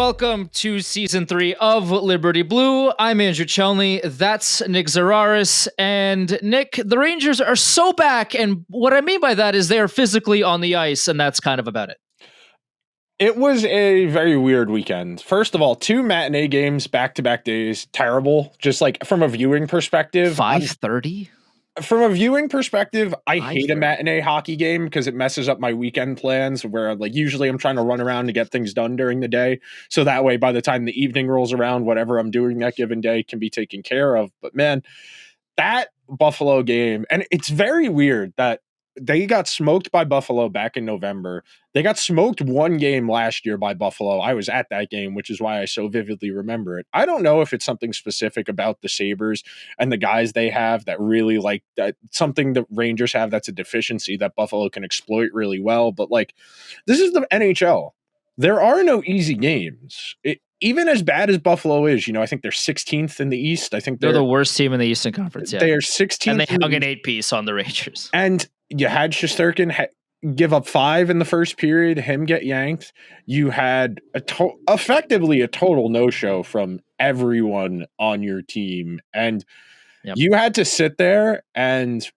welcome to season 3 of Liberty Blue. I'm Andrew Chelney. That's Nick Zararis. And Nick, the Rangers are so back. And what I mean by that is they are physically on the ice, and that's kind of about it. It was a very weird weekend. First of all, 2 matinee games back-to-back days. Terrible. Just like from a viewing perspective. 5:30? From a viewing perspective, I hate a matinee hockey game because it messes up my weekend plans where like usually I'm trying to run around to get things done during the day. So that way, by the time the evening rolls around, whatever I'm doing that given day can be taken care of. But man, that Buffalo game, and it's very weird that they got smoked by Buffalo back in November. They got smoked one game last year by Buffalo. I was at that game, which is why I so vividly remember it. I don't know if it's something specific about the Sabres and the guys they have that really like that, something the Rangers have that's a deficiency that Buffalo can exploit really well. But like, this is the NHL. There are no easy games. Even as bad as Buffalo is, I think they're 16th in the East. I think they're the worst team in the Eastern Conference. Yeah. They are 16th. And they hung an 8-piece on the Rangers. And you had Shesterkin give up 5 in the first period, him get yanked. You had effectively a total no-show from everyone on your team. And you had to sit there and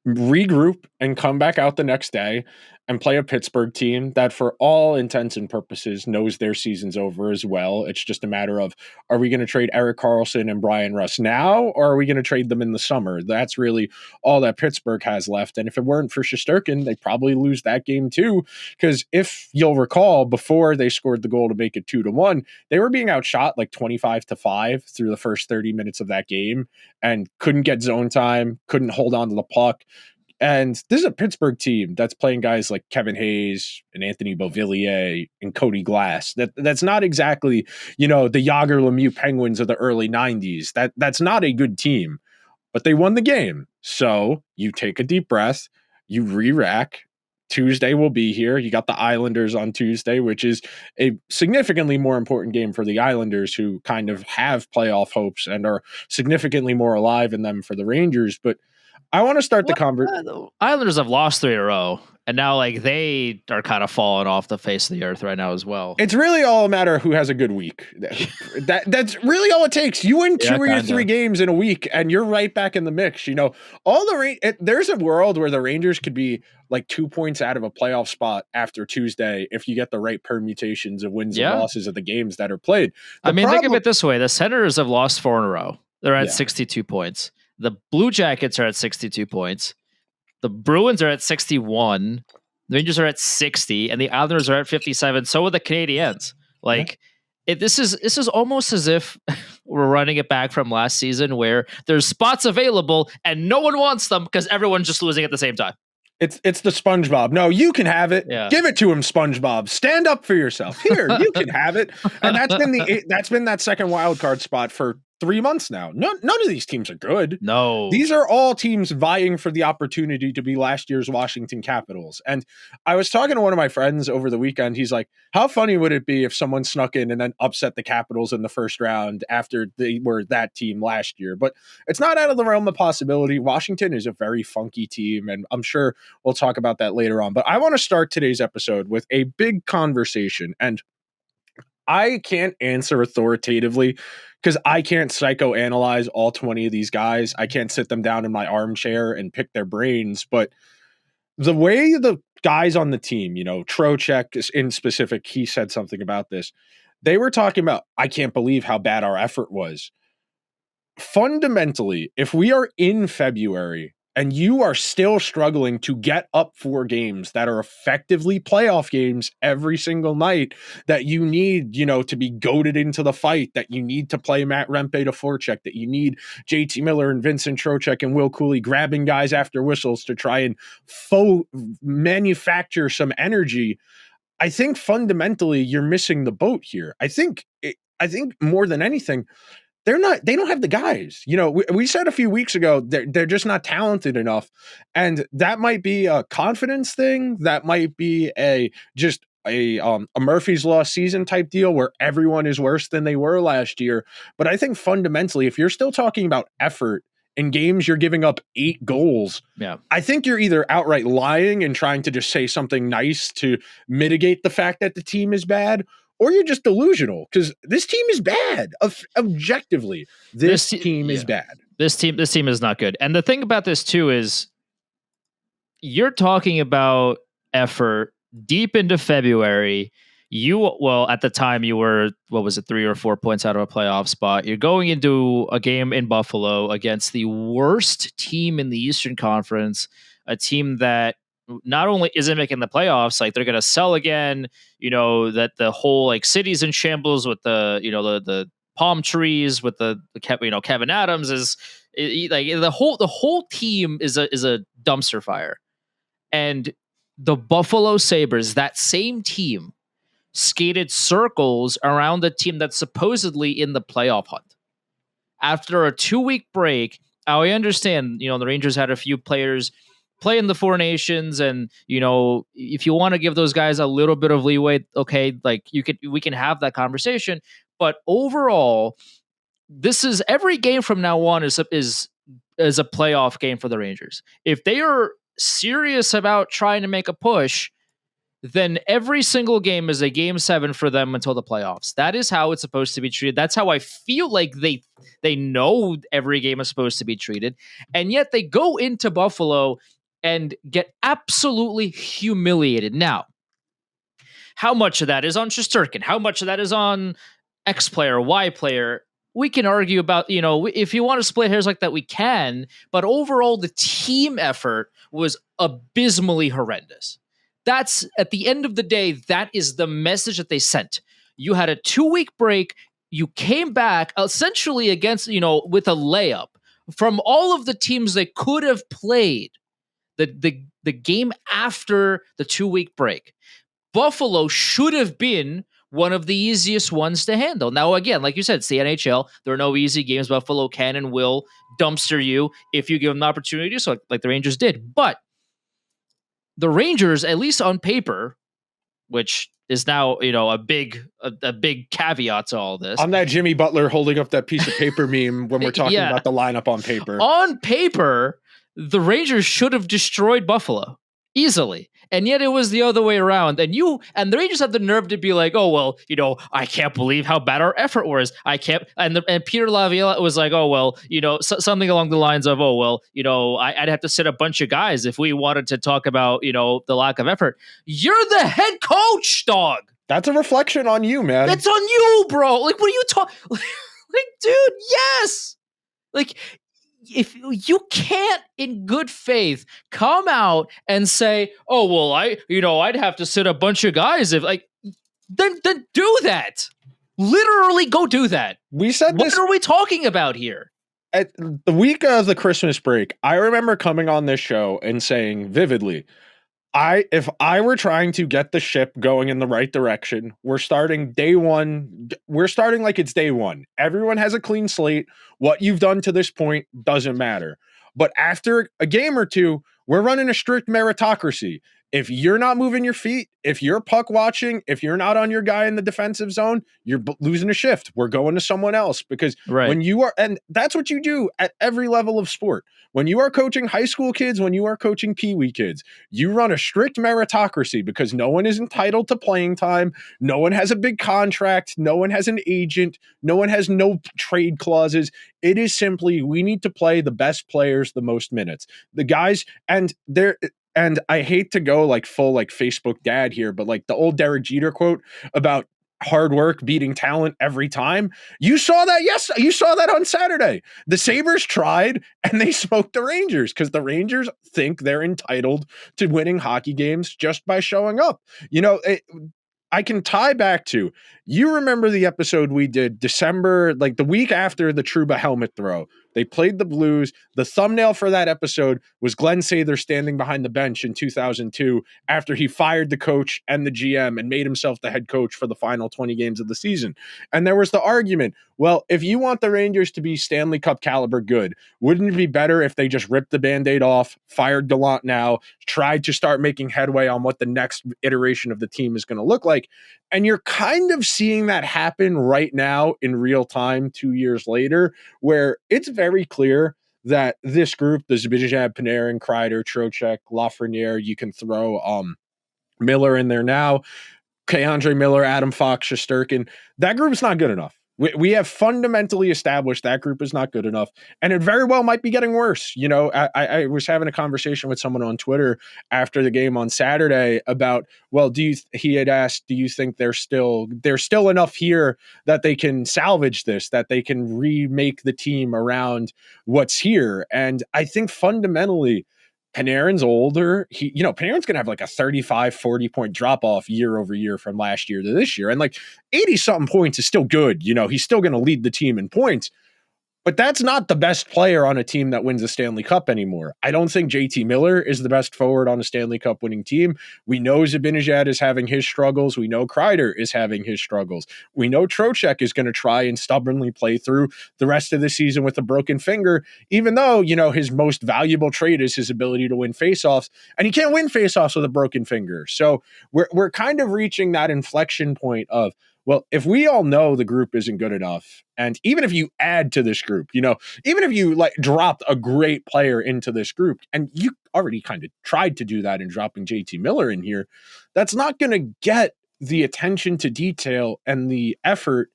regroup and come back out the next day and play a Pittsburgh team that for all intents and purposes knows their season's over as well. It's just a matter of, are we going to trade Erik Karlsson and Brian Russ now, or are we going to trade them in the summer? That's really all that Pittsburgh has left. And if it weren't for Shesterkin, they probably lose that game too. Because if you'll recall, before they scored the goal to make it 2-1, they were being outshot like 25-5 through the first 30 minutes of that game and couldn't get zone time, couldn't hold on to the puck. And this is a Pittsburgh team that's playing guys like Kevin Hayes and Anthony Beauvillier and Cody Glass. That's not exactly, the Yager Lemieux Penguins of the early 90s. That's not a good team, but they won the game. So you take a deep breath, you re-rack. Tuesday will be here. You got the Islanders on Tuesday, which is a significantly more important game for the Islanders, who kind of have playoff hopes and are significantly more alive in them for the Rangers. But I want to start the conversation. Islanders have lost 3 in a row, and now like they are kind of falling off the face of the earth right now as well. It's really all a matter of who has a good week. That's really all it takes. You win 2 or 3 games in a week, and you're right back in the mix. There's a world where the Rangers could be like 2 points out of a playoff spot after Tuesday if you get the right permutations of wins and losses of the games that are played. Think of it this way: the Senators have lost 4 in a row. They're at 62 points. The Blue Jackets are at 62 points. The Bruins are at 61. The Rangers are at 60, and the Islanders are at 57. So are the Canadiens. This is almost as if we're running it back from last season, where there's spots available and no one wants them because everyone's just losing at the same time. It's the SpongeBob. No, you can have it. Yeah. Give it to him, SpongeBob. Stand up for yourself. Here, you can have it. And that's been that second wild card spot for 3 months now. None of these teams are good. No. These are all teams vying for the opportunity to be last year's Washington Capitals. And I was talking to one of my friends over the weekend. He's like, how funny would it be if someone snuck in and then upset the Capitals in the first round after they were that team last year? But it's not out of the realm of possibility. Washington is a very funky team, and I'm sure we'll talk about that later on. But I want to start today's episode with a big conversation, and I can't answer authoritatively because I can't psychoanalyze all 20 of these guys. I can't sit them down in my armchair and pick their brains. But the way the guys on the team, Trautwig in specific, he said something about this. They were talking about, I can't believe how bad our effort was. Fundamentally, if we are in February and you are still struggling to get up 4 games that are effectively playoff games every single night, that you need, to be goaded into the fight, that you need to play Matt Rempe to forecheck, that you need JT Miller and Vincent Trocheck and Will Cooley grabbing guys after whistles to try and manufacture some energy. I think fundamentally you're missing the boat here. I think more than anything, they don't have the guys. We said a few weeks ago, they're just not talented enough. And that might be a confidence thing. That might be a Murphy's Law season type deal where everyone is worse than they were last year. But I think fundamentally, if you're still talking about effort in games, you're giving up 8 goals. Yeah. I think you're either outright lying and trying to just say something nice to mitigate the fact that the team is bad, or you're just delusional because this team is bad. Objectively, this team is bad. This team is not good. And the thing about this too is you're talking about effort deep into February. At the time you were, 3 or 4 points out of a playoff spot. You're going into a game in Buffalo against the worst team in the Eastern Conference, a team that not only isn't making the playoffs, like they're going to sell again, that the whole like city's in shambles with the palm trees with the Kevin Adams like the whole team is a dumpster fire. And the Buffalo Sabres, that same team, skated circles around the team that's supposedly in the playoff hunt. After a 2-week break, I understand, the Rangers had a few players play in the Four Nations, and if you want to give those guys a little bit of leeway, okay, like we can have that conversation. But overall, this is every game from now on is a playoff game for the Rangers. If they are serious about trying to make a push, then every single game is a game 7 for them until the playoffs. That is how it's supposed to be treated. That's how I feel like they know every game is supposed to be treated. And yet they go into Buffalo and get absolutely humiliated. Now, how much of that is on Shesterkin? How much of that is on X player, Y player? We can argue about, if you want to split hairs like that, we can. But overall, the team effort was abysmally horrendous. That's, at the end of the day, that is the message that they sent. You had a 2-week break. You came back essentially against, with a layup from all of the teams they could have played the game after the 2-week break. Buffalo should have been one of the easiest ones to handle. Now, again, like you said, it's the NHL. There are no easy games. Buffalo can and will dumpster you if you give them the opportunity, so like the Rangers did. But the Rangers, at least on paper, which is now, a big caveat to all this. On that Jimmy Butler holding up that piece of paper meme when we're talking about the lineup on paper. On paper, the Rangers should have destroyed Buffalo easily. And yet it was the other way around. And the Rangers had the nerve to be like, oh, well, I can't believe how bad our effort was. I can't. And Peter Laviolette was like, oh, well, something along the lines of, oh, well, I'd have to sit a bunch of guys if we wanted to talk about, the lack of effort. You're the head coach, dog. That's a reflection on you, man. It's on you, bro. Like, what are you talking? Like, dude, yes. Like, if you can't in good faith come out and say, oh, well, I'd have to sit a bunch of guys if then do that. Literally go do that. We said this. What are we talking about here? At the week of the Christmas break, I remember coming on this show and saying vividly, if I were trying to get the ship going in the right direction, we're starting day one. We're starting like it's day one. Everyone has a clean slate. What you've done to this point doesn't matter. But after a game or two, we're running a strict meritocracy. If you're not moving your feet, if you're puck watching, if you're not on your guy in the defensive zone, you're losing a shift. We're going to someone else because when you are, and that's what you do at every level of sport. When you are coaching high school kids, when you are coaching peewee kids, you run a strict meritocracy because no one is entitled to playing time. No one has a big contract. No one has an agent. No one has no trade clauses. It is simply, we need to play the best players the most minutes. The guys, and I hate to go like full like Facebook dad here, but like the old Derek Jeter quote about hard work beating talent every time. You saw that. Yes, you saw that on Saturday. The Sabres tried and they smoked the Rangers because the Rangers think they're entitled to winning hockey games just by showing up. I can tie back to, you remember the episode we did December, like the week after the Trouba helmet throw. They played the Blues. The thumbnail for that episode was Glenn Sather standing behind the bench in 2002 after he fired the coach and the GM and made himself the head coach for the final 20 games of the season. And there was the argument, well, if you want the Rangers to be Stanley Cup caliber good, wouldn't it be better if they just ripped the Band-Aid off, fired Gallant now, tried to start making headway on what the next iteration of the team is going to look like? And you're kind of seeing that happen right now in real time 2 years later, where it's very clear that this group, the Zibanejad, Panarin, Kreider, Trocheck, Lafreniere, you can throw Miller in there now. Keandre Miller, Adam Fox, Shesterkin, that group's not good enough. We have fundamentally established that group is not good enough, and it very well might be getting worse. You know, I was having a conversation with someone on Twitter after the game on Saturday about, well, he had asked, do you think there's still enough here that they can salvage this, that they can remake the team around what's here? And I think fundamentally, Panarin's older. Panarin's going to have like a 35, 40 point drop off year over year from last year to this year. And like 80 something points is still good. He's still going to lead the team in points. But that's not the best player on a team that wins a Stanley Cup anymore. I don't think JT Miller is the best forward on a Stanley Cup winning team. We know Zibanejad is having his struggles. We know Kreider is having his struggles. We know Trocheck is going to try and stubbornly play through the rest of the season with a broken finger, even though, his most valuable trait is his ability to win faceoffs, and he can't win faceoffs with a broken finger. So we're kind of reaching that inflection point of, well, if we all know the group isn't good enough, and even if you add to this group, even if you like dropped a great player into this group, and you already kind of tried to do that in dropping JT Miller in here, that's not going to get the attention to detail and the effort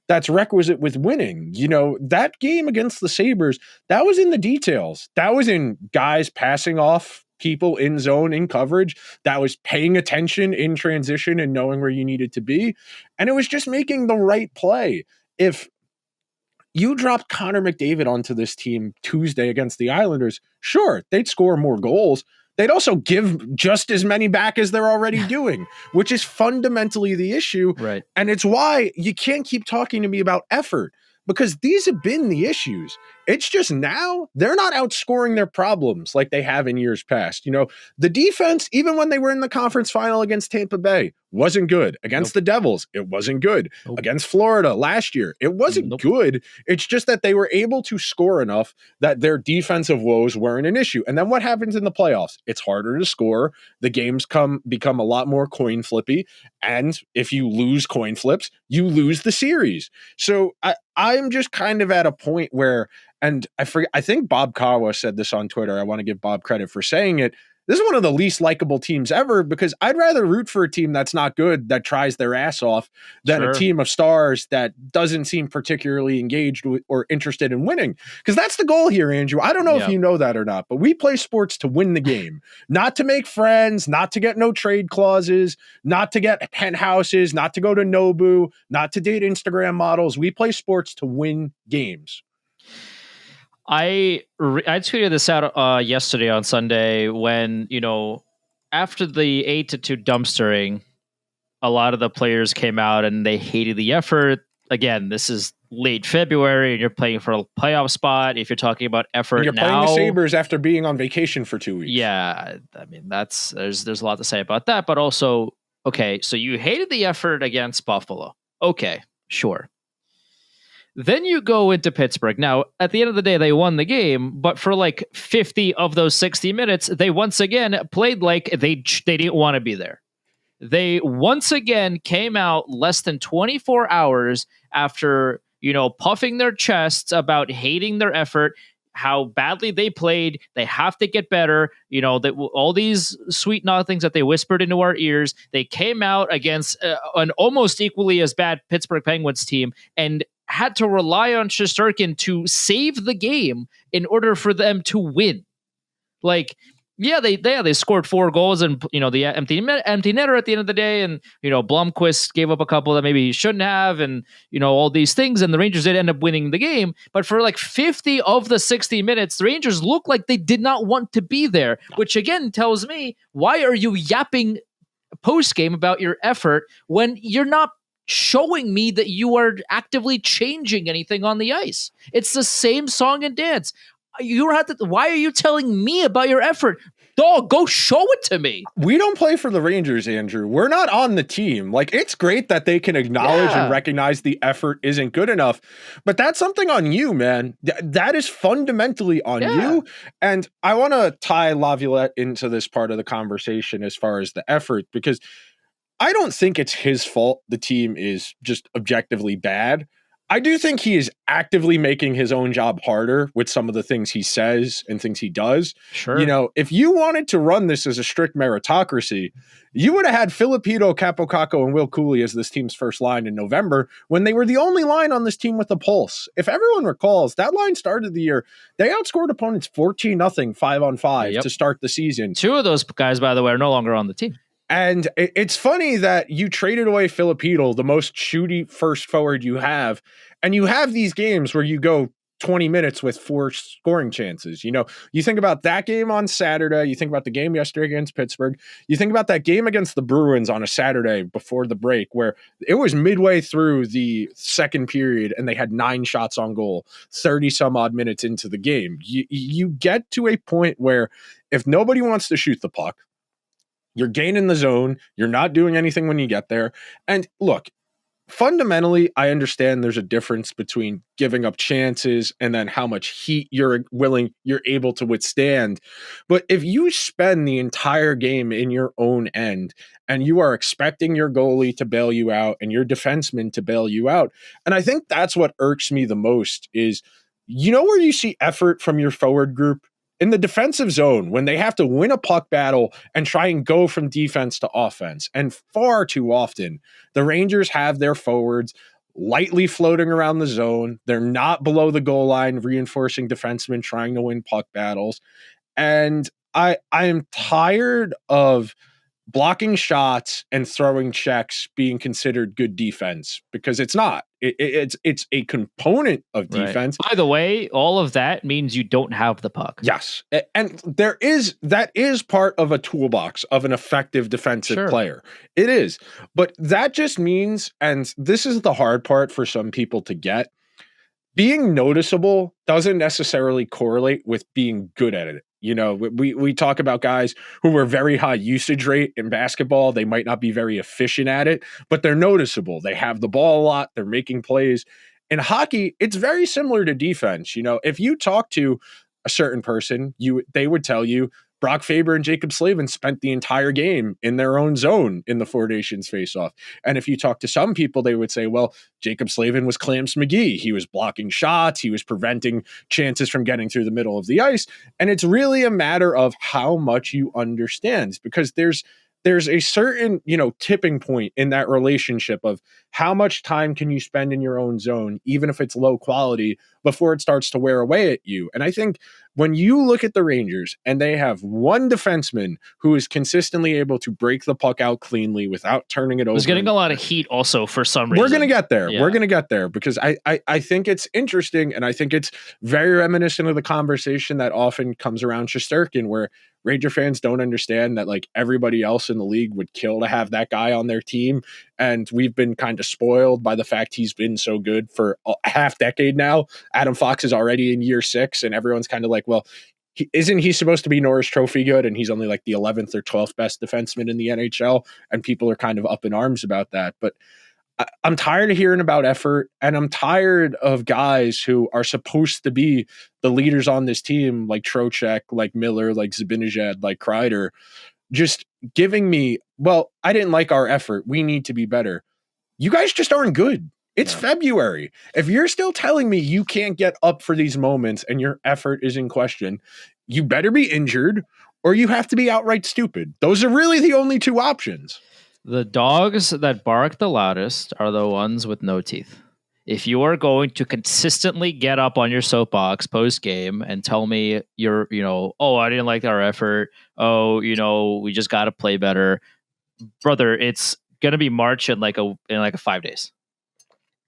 that's requisite with winning. That game against the Sabres, that was in the details. That was in guys passing off people in zone, in coverage, that was paying attention in transition and knowing where you needed to be. And it was just making the right play. If you dropped Connor McDavid onto this team Tuesday against the Islanders, sure, they'd score more goals. They'd also give just as many back as they're already doing, which is fundamentally the issue. Right. And it's why you can't keep talking to me about effort, because these have been the issues. It's just now they're not outscoring their problems like they have in years past. The defense, even when they were in the conference final against Tampa Bay, wasn't good. Against the Devils, it wasn't good. Against Florida last year, it wasn't good. It's just that they were able to score enough that their defensive woes weren't an issue. And then what happens in the playoffs? It's harder to score. The games become a lot more coin flippy. And if you lose coin flips, you lose the series. So I'm just kind of at a point where, and I think Bob Kawa said this on Twitter. I want to give Bob credit for saying it. This is one of the least likable teams ever, because I'd rather root for a team that's not good, that tries their ass off, than a team of stars that doesn't seem particularly engaged or interested in winning. Because that's the goal here, Andrew. I don't know if you know that or not, but we play sports to win the game, not to make friends, not to get no trade clauses, not to get penthouses, not to go to Nobu, not to date Instagram models. We play sports to win games. I tweeted this out yesterday on Sunday when, after the 8-2 dumpstering, a lot of the players came out and they hated the effort. Again, this is late February and you're playing for a playoff spot. If you're talking about effort and you're now, playing the Sabres after being on vacation for 2 weeks. Yeah, I mean, there's a lot to say about that. But also, okay, so you hated the effort against Buffalo. Okay, sure. Then you go into Pittsburgh. Now, at the end of the day, they won the game, but for like 50 of those 60 minutes, they once again played like they didn't want to be there. They once again came out less than 24 hours after, puffing their chests about hating their effort, how badly they played. They have to get better. All these sweet nothings that they whispered into our ears. They came out against an almost equally as bad Pittsburgh Penguins team and had to rely on Shesterkin to save the game in order for them to win. Like, yeah, they scored 4 goals and the empty netter at the end of the day, and Blomqvist gave up a couple that maybe he shouldn't have, and all these things, and the Rangers did end up winning the game. But for like 50 of the 60 minutes, the Rangers looked like they did not want to be there, which again tells me, why are you yapping post game about your effort when you're not showing me that you are actively changing anything on the ice? It's the same song and dance. Why are you telling me about your effort? Dog, go show it to me. We don't play for the Rangers, Andrew. We're not on the team. Like, it's great that they can acknowledge and recognize the effort isn't good enough, but that's something on you, man. That is fundamentally on you. And I want to tie Laviolette into this part of the conversation as far as the effort, because I don't think it's his fault the team is just objectively bad. I do think he is actively making his own job harder with some of the things he says and things he does. Sure. If you wanted to run this as a strict meritocracy, you would have had Filipino, Capocaco, and Will Cooley as this team's first line in November when they were the only line on this team with a pulse. If everyone recalls, that line started the year. They outscored opponents 14-0 5-on-5 to start the season. Two of those guys, by the way, are no longer on the team. And it's funny that you traded away Filipino, the most shooty first forward you have, and you have these games where you go 20 minutes with 4 scoring chances. You think about that game on Saturday, you think about the game yesterday against Pittsburgh, you think about that game against the Bruins on a Saturday before the break where it was midway through the second period and they had 9 shots on goal, 30 some odd minutes into the game. You get to a point where if nobody wants to shoot the puck, you're gaining the zone. You're not doing anything when you get there. And look, fundamentally, I understand there's a difference between giving up chances and then how much heat you're able to withstand. But if you spend the entire game in your own end and you are expecting your goalie to bail you out and your defenseman to bail you out, and I think that's what irks me the most is, where you see effort from your forward group? In the defensive zone, when they have to win a puck battle and try and go from defense to offense. And far too often, the Rangers have their forwards lightly floating around the zone. They're not below the goal line, reinforcing defensemen trying to win puck battles. And I am tired of blocking shots and throwing checks being considered good defense, because it's not. It's a component of defense. Right. By the way, all of that means you don't have the puck. Yes. And that is part of a toolbox of an effective defensive player. It is. But that just means, and this is the hard part for some people to get, being noticeable doesn't necessarily correlate with being good at it. We talk about guys who were very high usage rate in basketball. They might not be very efficient at it, but they're noticeable. They have the ball a lot. They're making plays. In hockey, it's very similar to defense. If you talk to a certain person, they would tell you Brock Faber and Jacob Slavin spent the entire game in their own zone in the Four Nations faceoff. And if you talk to some people, they would say, well, Jacob Slavin was Clamps McGee. He was blocking shots. He was preventing chances from getting through the middle of the ice. And it's really a matter of how much you understand, because there's a certain, tipping point in that relationship of how much time can you spend in your own zone, even if it's low quality, before it starts to wear away at you. And I think when you look at the Rangers and they have one defenseman who is consistently able to break the puck out cleanly without turning it over. He's getting a lot of heat also for some reason. We're going to get there. Yeah. We're going to get there, because I think it's interesting, and I think it's very reminiscent of the conversation that often comes around Shesterkin, where Ranger fans don't understand that everybody else in the league would kill to have that guy on their team. And we've been kind of spoiled by the fact he's been so good for a half decade now. Adam Fox is already in year 6, and everyone's kind of like, well, isn't he supposed to be Norris Trophy good? And he's only the 11th or 12th best defenseman in the NHL. And people are kind of up in arms about that. But I'm tired of hearing about effort, and I'm tired of guys who are supposed to be the leaders on this team, like Trocheck, like Miller, like Zibanejad, like Kreider, just giving me, well, I didn't like our effort. We need to be better. You guys just aren't good. It's February. If you're still telling me you can't get up for these moments and your effort is in question, you better be injured or you have to be outright stupid. Those are really the only two options. The dogs that bark the loudest are the ones with no teeth. If you are going to consistently get up on your soapbox post game and tell me you're, oh, I didn't like our effort. Oh, we just got to play better. Brother, it's going to be March in like 5 days.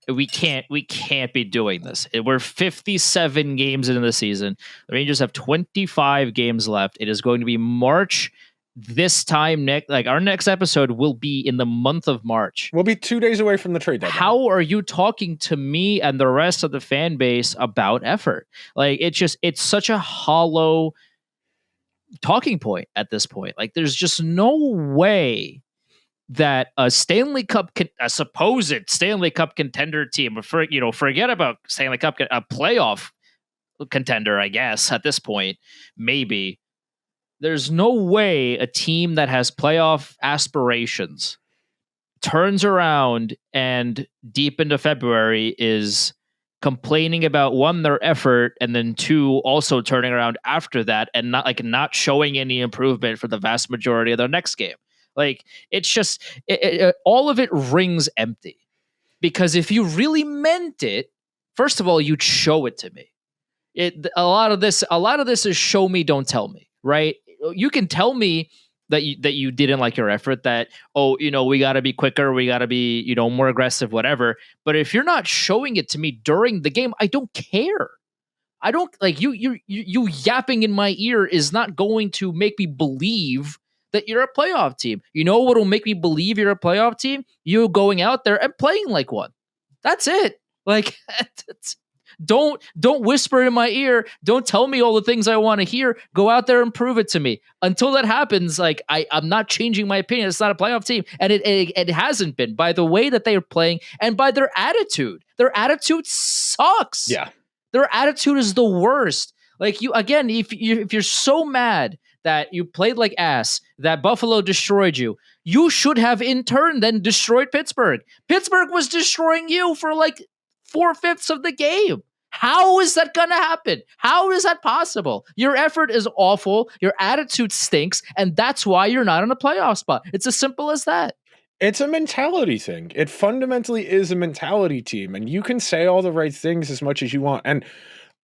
We can't be doing this. We're 57 games into the season. The Rangers have 25 games left. It is going to be March this time our next episode will be in the month of March. We'll be 2 days away from the trade deadline. How are you talking to me and the rest of the fan base about effort? It's such a hollow talking point at this point. There's just no way that a supposed Stanley Cup contender team, forget about Stanley Cup, a playoff contender, I guess at this point, maybe. There's no way a team that has playoff aspirations turns around and deep into February is complaining about, one, their effort, and then two, also turning around after that and not showing any improvement for the vast majority of their next game. Like, it's just all of it rings empty. Because if you really meant it, first of all, you'd show it to me. A lot of this is show me, don't tell me, right? You can tell me that you didn't like your effort, that, oh, we got to be quicker, we got to be, more aggressive, whatever. But if you're not showing it to me during the game, I don't care. I don't like you yapping in my ear is not going to make me believe that you're a playoff team. You know what will make me believe you're a playoff team? You going out there and playing like one. That's it. Like, don't whisper in my ear. Don't tell me all the things I want to hear. Go out there and prove it to me. Until that happens, like, I'm not changing my opinion. It's not a playoff team, and it hasn't been, by the way that they are playing and by their attitude. Their attitude sucks. Yeah. Their attitude is the worst. Like, you, again, if you're so mad that you played like ass, that Buffalo destroyed you, you should have in turn then destroyed Pittsburgh. Pittsburgh was destroying you for like 4/5 of the game. How is that going to happen? How is that possible? Your effort is awful. Your attitude stinks. And that's why you're not in a playoff spot. It's as simple as that. It's a mentality thing. It fundamentally is a mentality team. And you can say all the right things as much as you want. And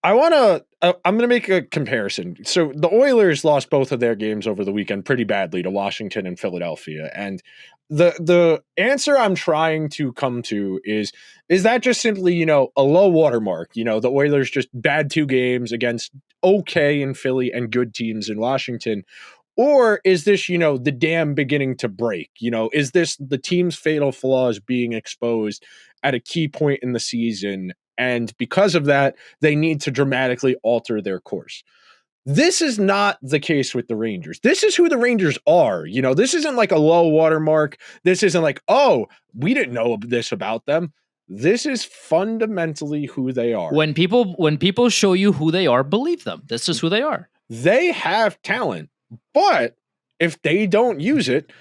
I'm going to make a comparison. So the Oilers lost both of their games over the weekend pretty badly to Washington and Philadelphia. And the answer I'm trying to come to is that just simply, a low watermark? The Oilers just bad 2 games against okay in Philly and good teams in Washington. Or is this, the dam beginning to break? Is this the team's fatal flaws being exposed at a key point in the season? And because of that, they need to dramatically alter their course. This is not the case with the Rangers. This is who the Rangers are. This isn't like a low watermark. This isn't like, oh, we didn't know this about them. This is fundamentally who they are. When people show you who they are, believe them. This is who they are. They have talent, but if they don't use it,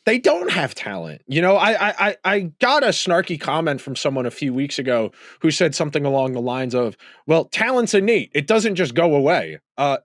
they don't have talent. I got a snarky comment from someone a few weeks ago who said something along the lines of, well, talent's innate. It doesn't just go away.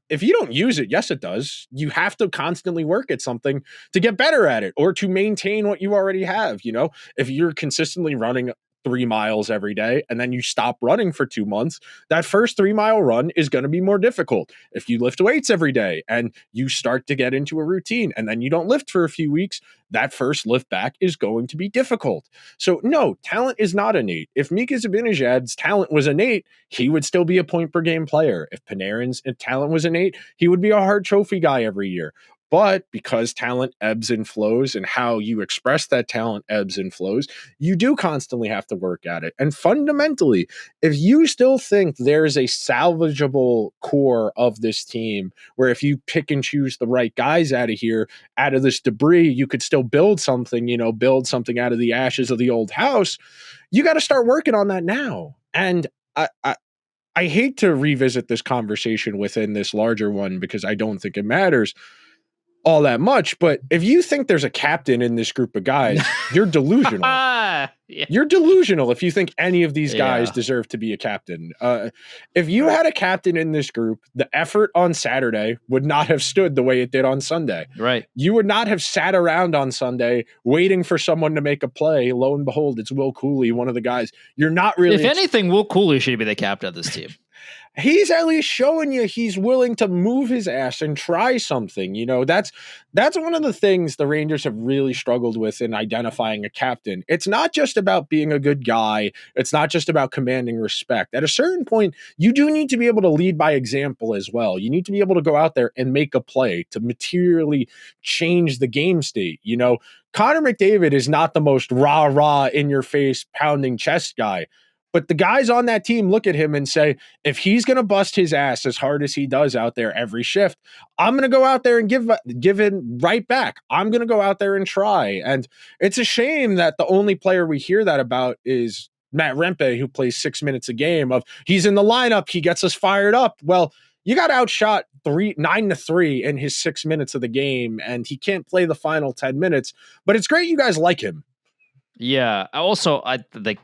If you don't use it, yes, it does. You have to constantly work at something to get better at it or to maintain what you already have. If you're consistently running 3 miles every day and then you stop running for 2 months, that first 3-mile run is going to be more difficult. If you lift weights every day and you start to get into a routine and then you don't lift for a few weeks, that first lift back is going to be difficult. So no, talent is not innate. If Mika Zibanejad's talent was innate, he would still be a point per game player. If Panarin's talent was innate, he would be a Hart Trophy guy every year. But because talent ebbs and flows and how you express that talent ebbs and flows, you do constantly have to work at it. And fundamentally, if you still think there's a salvageable core of this team where if you pick and choose the right guys out of this debris, you could still build something out of the ashes of the old house, you got to start working on that now. And I hate to revisit this conversation within this larger one because I don't think it matters all that much, but if you think there's a captain in this group of guys, you're delusional. Yeah. You're delusional if you think any of these guys deserve to be a captain. If you had a captain in this group, the effort on Saturday would not have stood the way it did on Sunday. Right. You would not have sat around on Sunday waiting for someone to make a play. Lo and behold, it's Will Cooley, one of the guys. You're not really. If anything, Will Cooley should be the captain of this team. He's at least showing you he's willing to move his ass and try something. That's one of the things the Rangers have really struggled with in identifying a captain. It's not just about being a good guy. It's not just about commanding respect. At a certain point, you do need to be able to lead by example as well. You need to be able to go out there and make a play to materially change the game state. Connor McDavid is not the most rah-rah in your face pounding chest guy. But the guys on that team look at him and say, if he's going to bust his ass as hard as he does out there every shift, I'm going to go out there and give it right back. I'm going to go out there and try. And it's a shame that the only player we hear that about is Matt Rempe, who plays 6 minutes a game of he's in the lineup. He gets us fired up. Well, you got outshot 9-3 in his 6 minutes of the game, and he can't play the final 10 minutes. But it's great you guys like him. Yeah. I think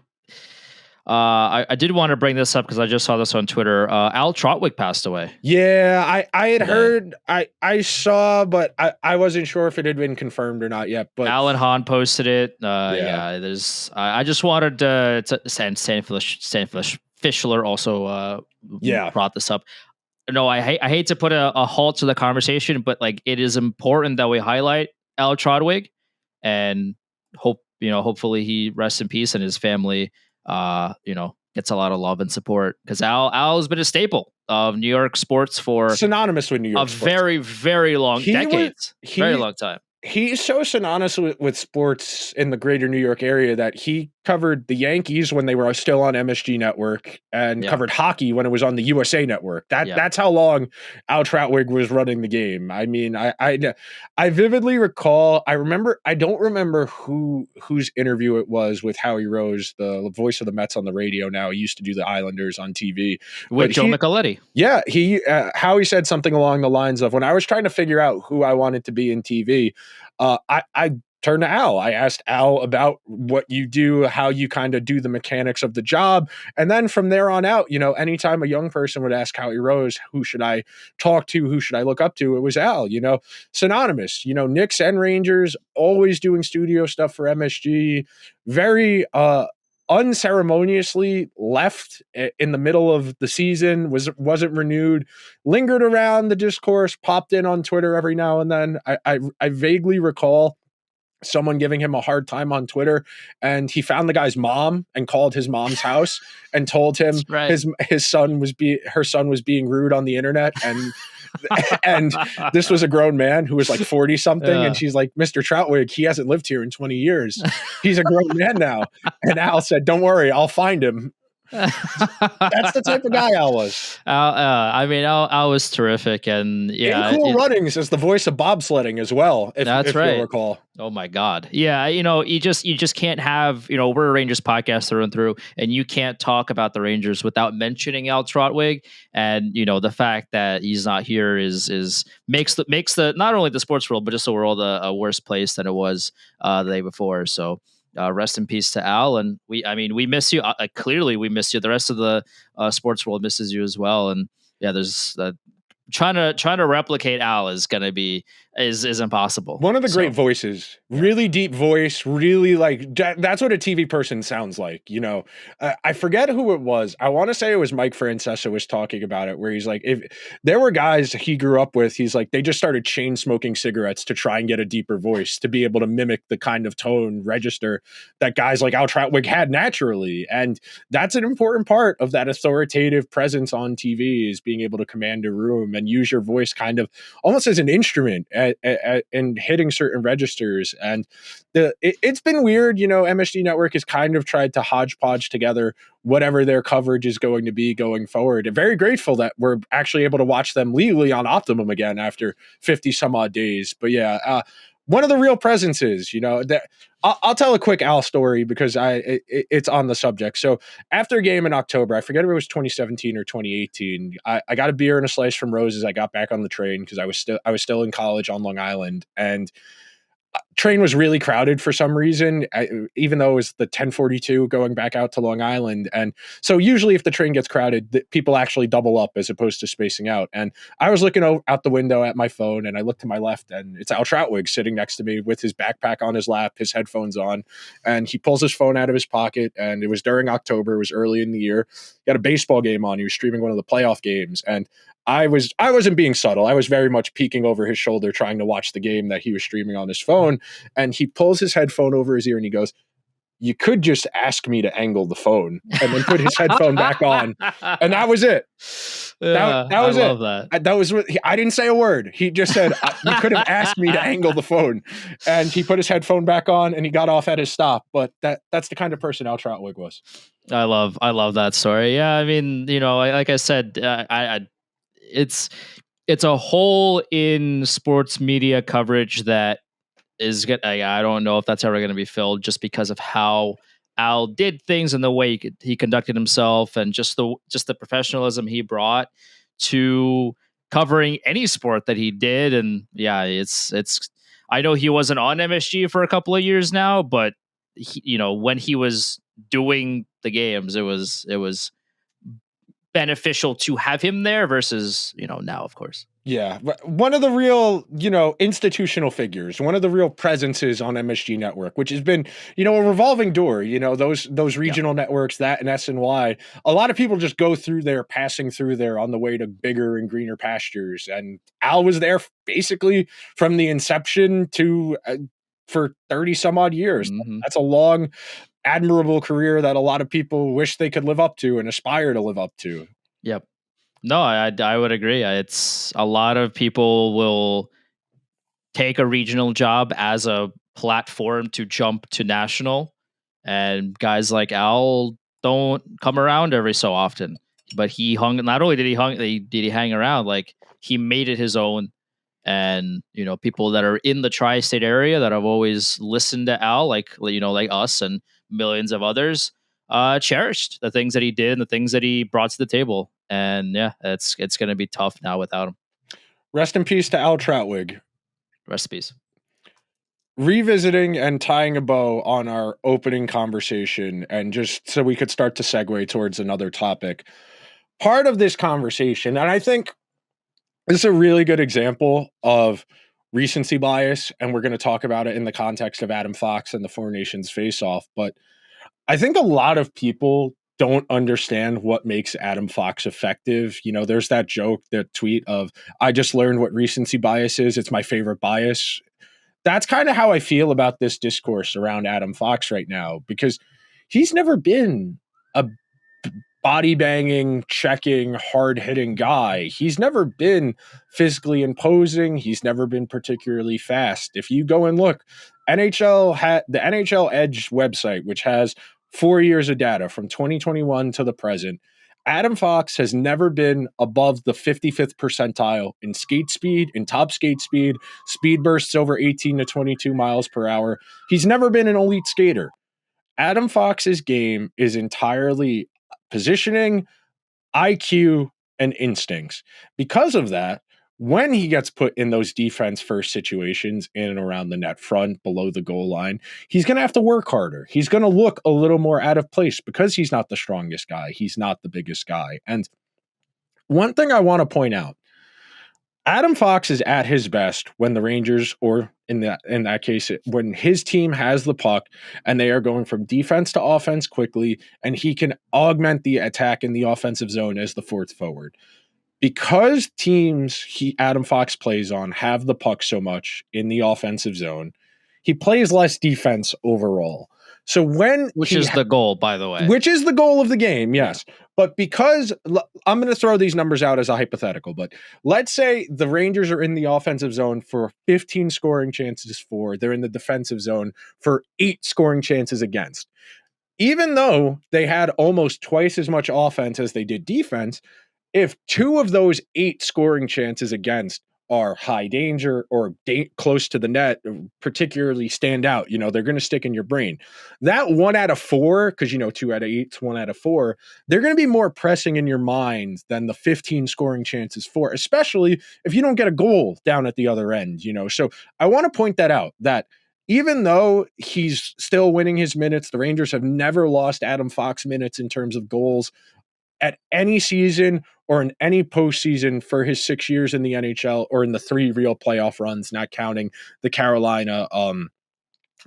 I did want to bring this up because I just saw this on Twitter. Al Trautwig passed away. Yeah, I had today. heard, I saw, but I wasn't sure if it had been confirmed or not yet. But Alan Hahn posted it. yeah, Yeah, there's. I just wanted to send Stanfish Fischler also yeah, brought this up. No, I hate to put a halt to the conversation, but like it is important that we highlight Al Trautwig and hopefully he rests in peace and his family gets a lot of love and support because Al has been a staple of New York sports for synonymous with New York a sports. very, very long decades. Very long time. He's so synonymous with sports in the greater New York area that he covered the Yankees when they were still on MSG Network and covered hockey when it was on the USA Network. That's how long Al Trautwig was running the game. I mean, I vividly recall. I don't remember whose interview it was with Howie Rose, the voice of the Mets on the radio. Now he used to do the Islanders on TV with Joe Micheletti. Yeah, Howie said something along the lines of, when I was trying to figure out who I wanted to be in TV, I turned to Al. I asked Al about what you do, how you kind of do the mechanics of the job. And then from there on out, anytime a young person would ask Howie Rose, who should I talk to? Who should I look up to? It was Al, synonymous, Knicks and Rangers, always doing studio stuff for MSG. Very, unceremoniously left in the middle of the season, wasn't renewed, lingered around the discourse, popped in on Twitter every now and then. I vaguely recall someone giving him a hard time on Twitter, and he found the guy's mom and called his mom's house and told him her son was being rude on the internet, and this was a grown man who was like 40 something, and she's like, Mr. Trautwig, he hasn't lived here in 20 years. He's a grown man now. And Al said, don't worry, I'll find him. That's the type of guy Al was. Al was terrific, and in Cool Runnings is the voice of bobsledding as well. If you'll recall. Oh my God, yeah. You just can't have we're a Rangers podcast through and through, and you can't talk about the Rangers without mentioning Al Trautwig. And the fact that he's not here makes the not only the sports world but just the world a worse place than it was the day before. So. Rest in peace to Al, and we miss you. Clearly, we miss you. The rest of the sports world misses you as well. And there's trying to replicate Al is impossible. One of the great voices, really deep voice, really that's what a TV person sounds like. I forget who it was. I want to say it was Mike Francesa was talking about it, where he's like, if there were guys he grew up with, he's like, they just started chain smoking cigarettes to try and get a deeper voice to be able to mimic the kind of tone register that guys like Al Trautwig had naturally. And that's an important part of that authoritative presence on TV, is being able to command a room and use your voice kind of almost as an instrument and hitting certain registers. And it's been weird. MSG Network has kind of tried to hodgepodge together whatever their coverage is going to be going forward. And very grateful that we're actually able to watch them legally on Optimum again after 50 some odd days. But one of the real presences, that I'll tell a quick Al story because it's on the subject. So after a game in October, I forget if it was 2017 or 2018, I got a beer and a slice from Rose's. I got back on the train because I was still in college on Long Island, and train was really crowded for some reason, even though it was the 10:42 going back out to Long Island. And so usually if the train gets crowded, people actually double up as opposed to spacing out. And I was looking out the window at my phone, and I looked to my left, and it's Al Trautwig sitting next to me with his backpack on his lap, his headphones on, and he pulls his phone out of his pocket. And it was during October, it was early in the year. He had a baseball game on. He was streaming one of the playoff games, and I wasn't being subtle. I was very much peeking over his shoulder, trying to watch the game that he was streaming on his phone. And he pulls his headphone over his ear and he goes, "You could just ask me to angle the phone," and then put his headphone back on. And that was it. That was I love it. That was what I didn't say a word. He just said, "You could have asked me to angle the phone," and he put his headphone back on and he got off at his stop. But that's the kind of person Al Trautwig was. I love that story. Yeah, I mean, like I said, it's a hole in sports media coverage that is good. I don't know if that's ever going to be filled, just because of how Al did things and the way he conducted himself, and just the professionalism he brought to covering any sport that he did. And it's I know he wasn't on MSG for a couple of years now, but when he was doing the games, it was beneficial to have him there versus now, of course. Yeah, one of the real, institutional figures, one of the real presences on MSG Network, which has been, a revolving door. Those regional networks, that and SNY. A lot of people just go through there, passing through there on the way to bigger and greener pastures. And Al was there basically from the inception to for 30 some odd years. Mm-hmm. That's a long, admirable career that a lot of people wish they could live up to and aspire to live up to. Yep. No, I would agree. It's a lot of people will take a regional job as a platform to jump to national, and guys like Al don't come around every so often. But he hung. Not only did he hang around, like he made it his own. And people that are in the tri-state area that have always listened to Al, like us and millions of others, cherished the things that he did and the things that he brought to the table. And yeah, it's going to be tough now without him. Rest in peace to Al Trautwig. Recipes. Revisiting and tying a bow on our opening conversation, and just so we could start to segue towards another topic. Part of this conversation, and I think this is a really good example of recency bias, and we're going to talk about it in the context of Adam Fox and the Four Nations face-off, but I think a lot of people don't understand what makes Adam Fox effective. There's that joke, that tweet of, I just learned what recency bias is. It's my favorite bias. That's kind of how I feel about this discourse around Adam Fox right now, because he's never been a body banging, checking, hard hitting guy. He's never been physically imposing. He's never been particularly fast. If you go and look, the NHL Edge website, which has 4 years of data from 2021 to the present, Adam Fox has never been above the 55th percentile in skate speed, in top skate speed bursts over 18 to 22 miles per hour. He's never been an elite skater. Adam Fox's game is entirely positioning, IQ, and instincts. Because of that, when he gets put in those defense first situations in and around the net front, below the goal line, he's going to have to work harder. He's going to look a little more out of place because he's not the strongest guy. He's not the biggest guy. And one thing I want to point out, Adam Fox is at his best when the Rangers, or in that case, when his team has the puck and they are going from defense to offense quickly, and he can augment the attack in the offensive zone as the fourth forward. Because teams Adam Fox plays on have the puck so much in the offensive zone, he plays less defense overall. So which is the goal, by the way. Which is the goal of the game, yes. But because I'm going to throw these numbers out as a hypothetical, but let's say the Rangers are in the offensive zone for 15 scoring chances for, they're in the defensive zone for 8 scoring chances against. Even though they had almost twice as much offense as they did defense, if 2 of those 8 scoring chances against are high danger or close to the net, particularly stand out, they're going to stick in your brain. That 1 out of 4, because 2 out of 8 is 1 out of 4, they're going to be more pressing in your mind than the 15 scoring chances for, especially if you don't get a goal down at the other end. So I want to point that out, that even though he's still winning his minutes, the Rangers have never lost Adam Fox minutes in terms of goals at any season or in any postseason for his 6 years in the NHL, or in the 3 real playoff runs, not counting the Carolina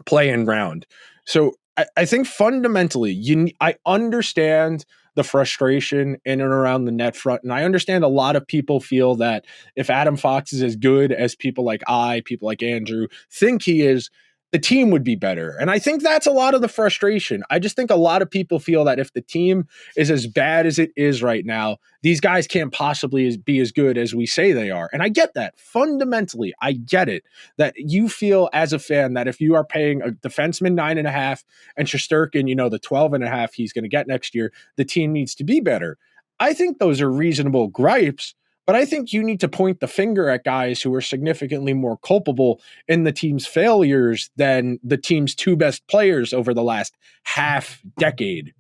play-in round. So I think fundamentally, I understand the frustration in and around the net front, and I understand a lot of people feel that if Adam Fox is as good as people like Andrew think he is, the team would be better. And I think that's a lot of the frustration. I just think a lot of people feel that if the team is as bad as it is right now, these guys can't possibly be as good as we say they are. And I get that. Fundamentally, I get it. That you feel as a fan that if you are paying a defenseman 9.5 and Shesterkin, the 12.5 he's going to get next year, the team needs to be better. I think those are reasonable gripes. But I think you need to point the finger at guys who are significantly more culpable in the team's failures than the team's 2 best players over the last half decade.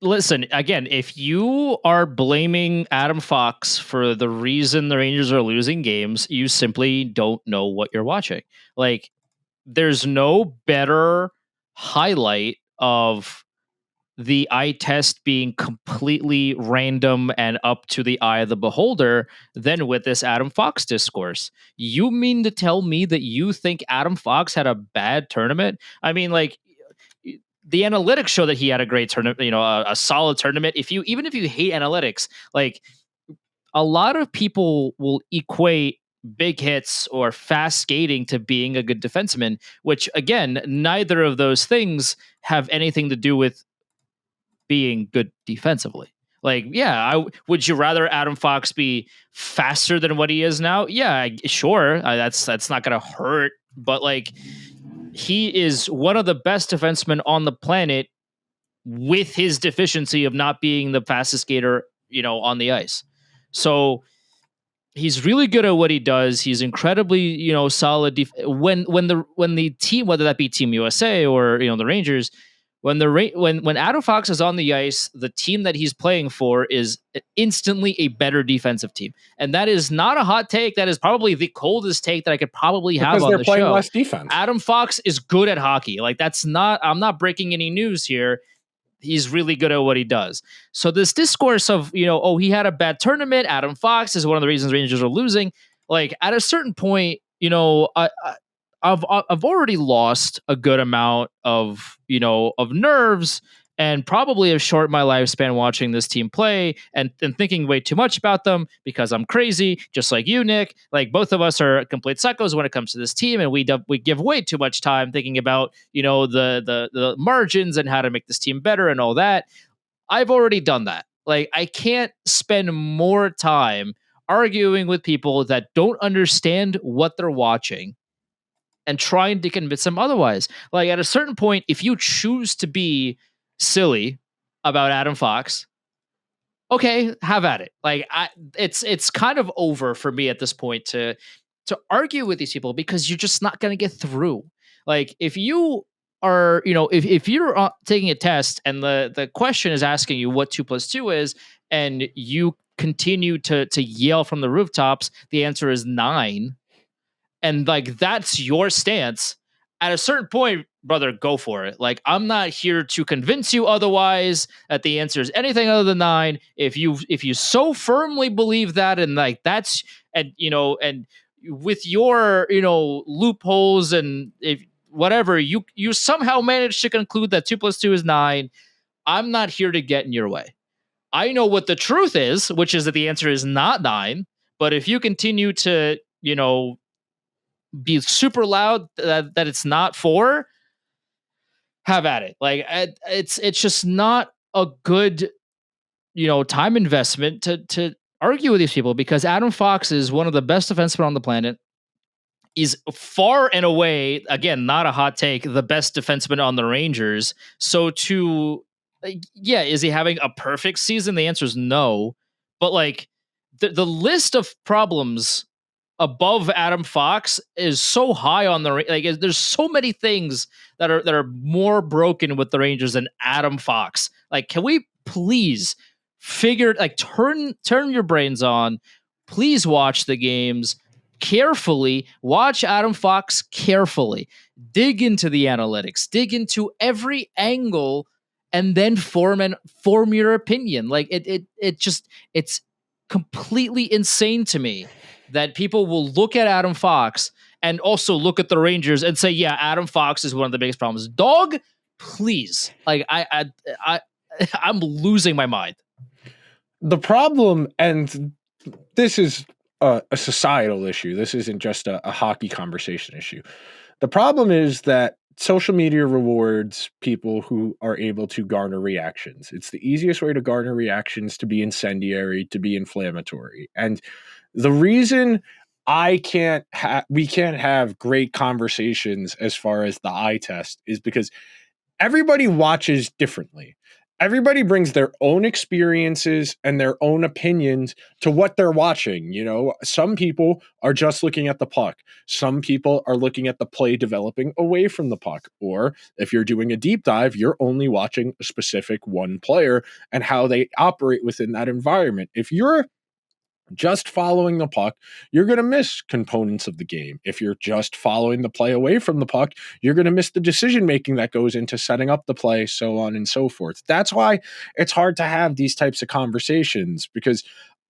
Listen, again, if you are blaming Adam Fox for the reason the Rangers are losing games, you simply don't know what you're watching. Like, there's no better highlight of the eye test being completely random and up to the eye of the beholder than with this Adam Fox discourse. You mean to tell me that you think Adam Fox had a bad tournament? I mean, like, the analytics show that he had a great tournament, a solid tournament. Even if you hate analytics, like, a lot of people will equate big hits or fast skating to being a good defenseman, which again, neither of those things have anything to do with being good defensively. Like, yeah, would you rather Adam Fox be faster than what he is now? Yeah, sure. That's not going to hurt, but like, he is one of the best defensemen on the planet with his deficiency of not being the fastest skater, on the ice. So he's really good at what he does. He's incredibly, solid. When the team, whether that be Team USA or the Rangers, when Adam Fox is on the ice, the team that he's playing for is instantly a better defensive team, and that is not a hot take. That is probably the coldest take that I could probably have because on they're the playing show. less defense. Adam Fox is good at hockey. Like, I'm not breaking any news here. He's really good at what he does. So this discourse of, he had a bad tournament. Adam Fox is one of the reasons Rangers are losing. Like, at a certain point, I've already lost a good amount of nerves, and probably have shortened my lifespan watching this team play and thinking way too much about them because I'm crazy, just like you, Nick. Like, both of us are complete psychos when it comes to this team, and we give way too much time thinking about the margins and how to make this team better and all that. I've already done that. Like, I can't spend more time arguing with people that don't understand what they're watching and trying to convince them otherwise. Like, at a certain point, if you choose to be silly about Adam Fox, okay, have at it. Like, it's kind of over for me at this point to argue with these people, because you're just not going to get through. Like, if you are, if you're taking a test and the question is asking you what 2 + 2 is, and you continue to yell from the rooftops, the answer is 9. And like, that's your stance. At a certain point, brother, go for it. Like, I'm not here to convince you otherwise that the answer is anything other than 9. If you so firmly believe that, and like, that's, and with your loopholes, and if whatever, you somehow manage to conclude that 2 + 2 is 9, I'm not here to get in your way. I know what the truth is, which is that the answer is not 9. But if you continue to be super loud that it's not 4, have at it. Like, it's just not a good time investment to argue with these people, because Adam Fox is one of the best defensemen on the planet. He's far and away, again, not a hot take, the best defenseman on the Rangers. So is he having a perfect season? The answer is no. But like, the list of problems above Adam Fox is so high on the, like, there's so many things that are more broken with the Rangers than Adam Fox. Like, can we please turn your brains on, please watch the games carefully, watch Adam Fox carefully, dig into the analytics, dig into every angle, and then form your opinion. Like, it's completely insane to me that people will look at Adam Fox and also look at the Rangers and say, yeah, Adam Fox is one of the biggest problems. Dog, please. Like, I'm losing my mind. The problem, and this is a societal issue. This isn't just a hockey conversation issue. The problem is that social media rewards people who are able to garner reactions. It's the easiest way to garner reactions, to be incendiary, to be inflammatory. And the reason we can't have great conversations as far as the eye test is because everybody watches differently. Everybody brings their own experiences and their own opinions to what they're watching. Some people are just looking at the puck. Some people are looking at the play developing away from the puck. Or if you're doing a deep dive, you're only watching a specific one player and how they operate within that environment. If you're just following the puck, you're going to miss components of the game. If you're just following the play away from the puck, you're going to miss the decision making that goes into setting up the play, so on and so forth. That's why it's hard to have these types of conversations, because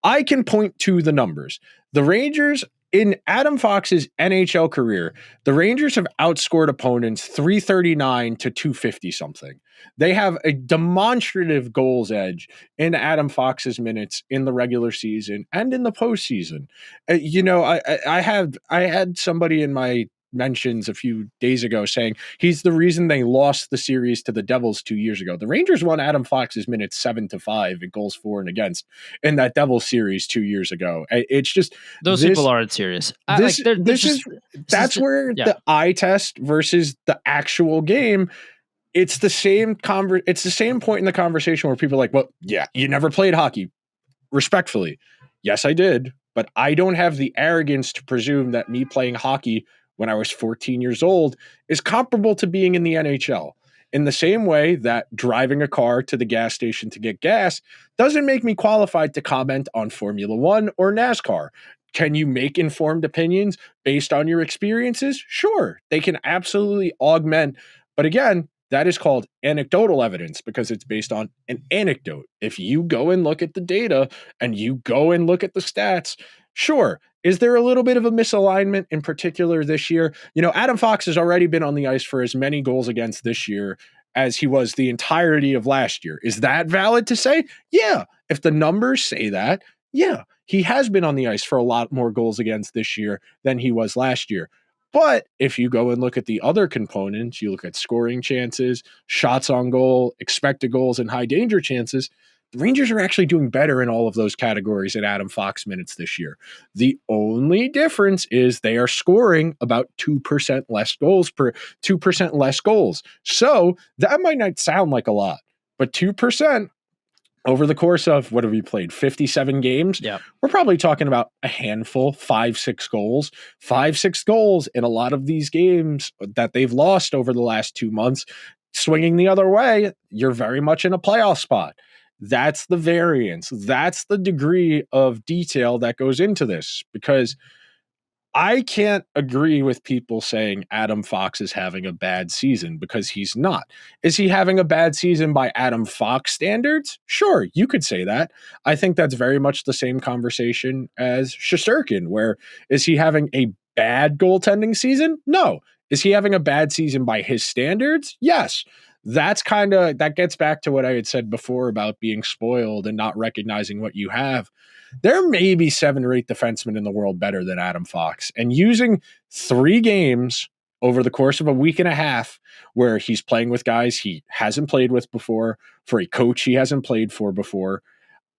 I can point to the numbers. The Rangers, in Adam Fox's NHL career, the Rangers have outscored opponents 339 to 250 something. They have a demonstrative goals edge in Adam Fox's minutes in the regular season and in the postseason. I had somebody in my mentions a few days ago saying he's the reason they lost the series to the Devils 2 years ago. The Rangers won Adam Fox's minutes 7-5 in goals for and against in that Devils series 2 years ago. It's just those people aren't serious. That's where the eye test versus the actual game. It's the same it's the same point in the conversation where people are like, well, yeah, you never played hockey. Respectfully, yes, I did, but I don't have the arrogance to presume that me playing hockey when I was 14 years old is comparable to being in the NHL. In the same way that driving a car to the gas station to get gas doesn't make me qualified to comment on Formula One or NASCAR. Can you make informed opinions based on your experiences? Sure, they can absolutely augment. But again, that is called anecdotal evidence because it's based on an anecdote. If you go and look at the data and you go and look at the stats, sure. Is there a little bit of a misalignment in particular this year? Adam Fox has already been on the ice for as many goals against this year as he was the entirety of last year. Is that valid to say? Yeah. If the numbers say that, yeah, he has been on the ice for a lot more goals against this year than he was last year. But if you go and look at the other components, you look at scoring chances, shots on goal, expected goals, and high danger chances, the Rangers are actually doing better in all of those categories at Adam Fox minutes this year. The only difference is they are scoring about 2% less goals per 2% less goals. So that might not sound like a lot, but 2% over the course of, what have we played, 57 games? Yeah. We're probably talking about a handful, 5-6 goals. 5-6 goals in a lot of these games that they've lost over the last 2 months. Swinging the other way, you're very much in a playoff spot. That's the variance. That's the degree of detail that goes into this, because I can't agree with people saying Adam Fox is having a bad season, because he's not. Is he having a bad season by Adam Fox standards? Sure, you could say that. I think that's very much the same conversation as Shesterkin, where is he having a bad goaltending season? No. Is he having a bad season by his standards? Yes. That gets back to what I had said before about being spoiled and not recognizing what you have. There may be 7 or 8 defensemen in the world better than Adam Fox. And using 3 games over the course of a week and a half where he's playing with guys he hasn't played with before, for a coach he hasn't played for before,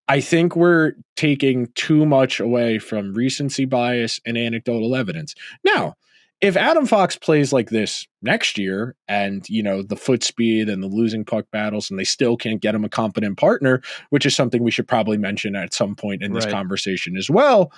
I think we're taking too much away from recency bias and anecdotal evidence. Now, if Adam Fox plays like this next year and, the foot speed and the losing puck battles, and they still can't get him a competent partner, which is something we should probably mention at some point in this conversation as well,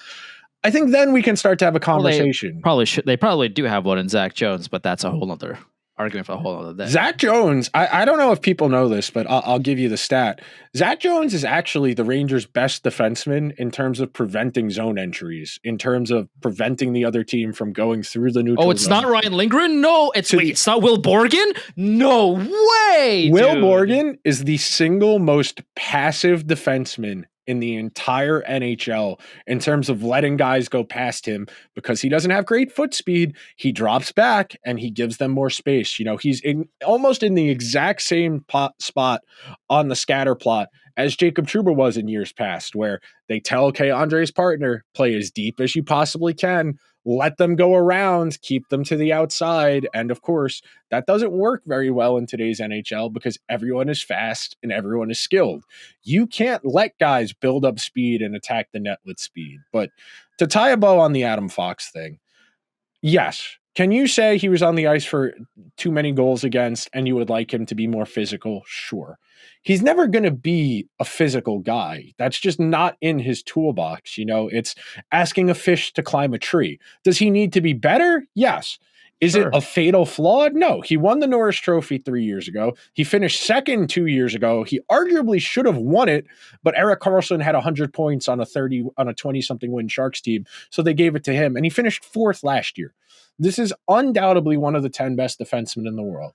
I think then we can start to have a conversation. They probably do have one in Zach Jones, but that's a whole other argument for a whole other day. Zach Jones, I don't know if people know this, but I'll give you the stat. Zach Jones is actually the Rangers' best defenseman in terms of preventing zone entries, in terms of preventing the other team from going through the neutral zone. Oh, it's not Ryan Lindgren? No, it's not Will Borgen? No way, Will Borgen is the single most passive defenseman in the entire NHL in terms of letting guys go past him, because he doesn't have great foot speed. He drops back and he gives them more space. He's almost in the exact same spot on the scatter plot as Jacob Trouba was in years past, where they tell Andre's partner, play as deep as you possibly can, let them go around, keep them to the outside. And of course, that doesn't work very well in today's NHL because everyone is fast and everyone is skilled. You can't let guys build up speed and attack the net with speed. But to tie a bow on the Adam Fox thing, yes. Can you say he was on the ice for too many goals against and you would like him to be more physical? Sure. He's never going to be a physical guy. That's just not in his toolbox. It's asking a fish to climb a tree. Does he need to be better? Yes. Is it Sure. a fatal flaw? No. He won the Norris Trophy 3 years ago. He finished second 2 years ago. He arguably should have won it, but Erik Karlsson had 100 points on a 20-something win Sharks team, so they gave it to him, and he finished fourth last year. This is undoubtedly one of the 10 best defensemen in the world.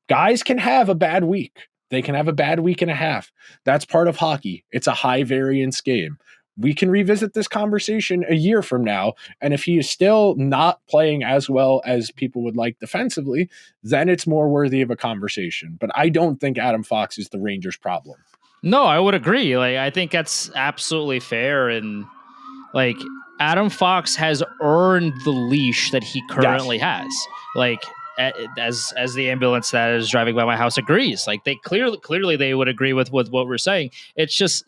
Guys can have a bad week. They can have a bad week and a half. That's part of hockey. It's a high variance game. We can revisit this conversation a year from now, and if he is still not playing as well as people would like defensively, then it's more worthy of a conversation. But I don't think Adam Fox is the Rangers' problem. No, I would agree. Like, I think that's absolutely fair. And like, Adam Fox has earned the leash that he currently has. Like, as the ambulance that is driving by my house agrees. Like, they clearly they would agree with what we're saying. It's just,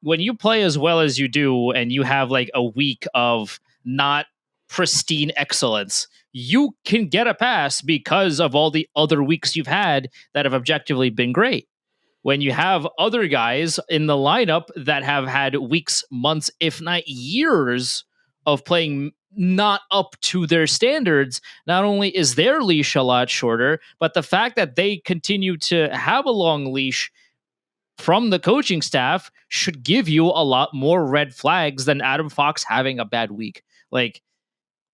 when you play as well as you do and you have like a week of not pristine excellence, you can get a pass because of all the other weeks you've had that have objectively been great. When you have other guys in the lineup that have had weeks, months, if not years of playing not up to their standards, not only is their leash a lot shorter, but the fact that they continue to have a long leash from the coaching staff should give you a lot more red flags than Adam Fox having a bad week. Like,